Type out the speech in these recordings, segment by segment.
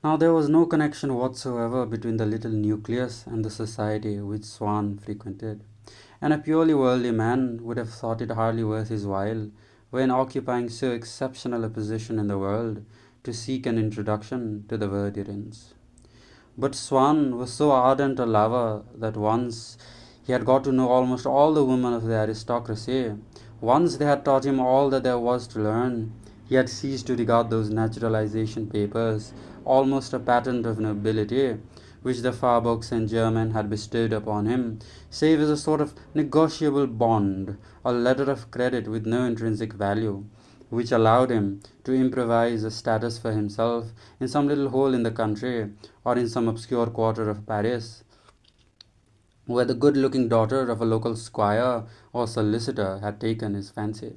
Now there was no connection whatsoever between the little nucleus and the society which Swann frequented, and a purely worldly man would have thought it hardly worth his while, when occupying so exceptional a position in the world, to seek an introduction to the Verdurins. But Swann was so ardent a lover that once he had got to know almost all the women of the aristocracy, once they had taught him all that there was to learn, he had ceased to regard those naturalization papers, almost a patent of nobility, which the Faubourg Saint Germain had bestowed upon him, save as a sort of negotiable bond, a letter of credit with no intrinsic value, which allowed him to improvise a status for himself in some little hole in the country or in some obscure quarter of Paris, where the good looking daughter of a local squire or solicitor had taken his fancy.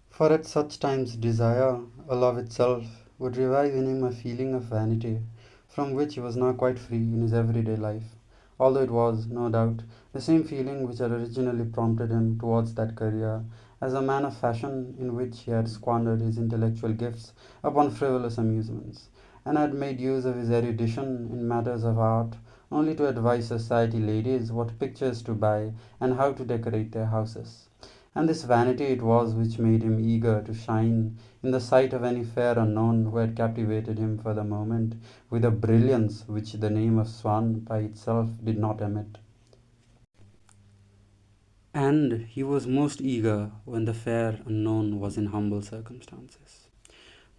For at such times desire, or love itself, would revive in him a feeling of vanity, from which he was now quite free in his everyday life, although it was, no doubt, the same feeling which had originally prompted him towards that career, as a man of fashion in which he had squandered his intellectual gifts upon frivolous amusements, and had made use of his erudition in matters of art only to advise society ladies what pictures to buy and how to decorate their houses. And this vanity it was which made him eager to shine in the sight of any fair unknown who had captivated him for the moment with a brilliance which the name of Swann by itself did not emit. And he was most eager when the fair unknown was in humble circumstances.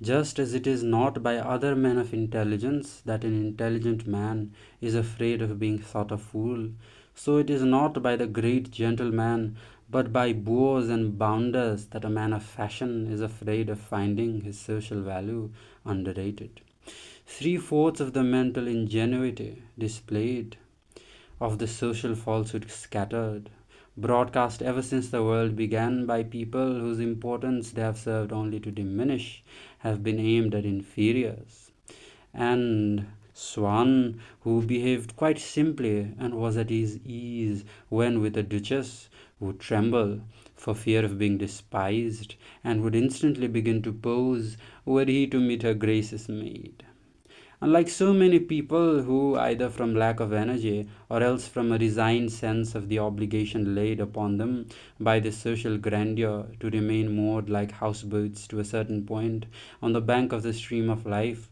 Just as it is not by other men of intelligence that an intelligent man is afraid of being thought a fool, so it is not by the great gentleman, but by boors and bounders that a man of fashion is afraid of finding his social value underrated. Three-fourths of the mental ingenuity displayed, of the social falsehood scattered, broadcast ever since the world began by people whose importance they have served only to diminish, have been aimed at inferiors. And Swann, who behaved quite simply and was at his ease when with a duchess, would tremble for fear of being despised, and would instantly begin to pose were he to meet her grace's maid. Unlike so many people who, either from lack of energy or else from a resigned sense of the obligation laid upon them by the social grandeur to remain moored like houseboats to a certain point on the bank of the stream of life,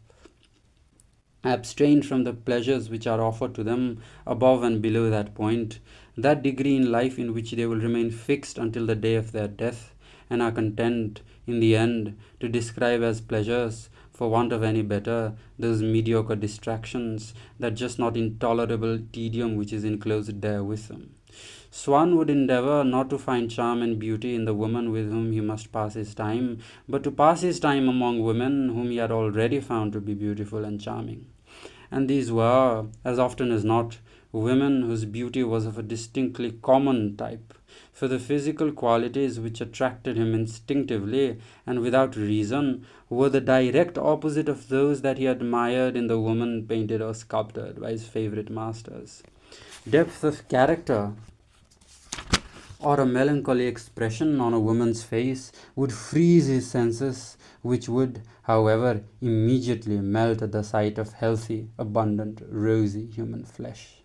abstain from the pleasures which are offered to them above and below that point, that degree in life in which they will remain fixed until the day of their death, and are content, in the end, to describe as pleasures, for want of any better, those mediocre distractions, that just not intolerable tedium which is enclosed there with them. Swann would endeavour not to find charm and beauty in the woman with whom he must pass his time, but to pass his time among women whom he had already found to be beautiful and charming. And these were, as often as not, women whose beauty was of a distinctly common type, for the physical qualities which attracted him instinctively and without reason were the direct opposite of those that he admired in the woman painted or sculptured by his favourite masters. Depth of character or a melancholy expression on a woman's face would freeze his senses, which would, however, immediately melt at the sight of healthy, abundant, rosy human flesh.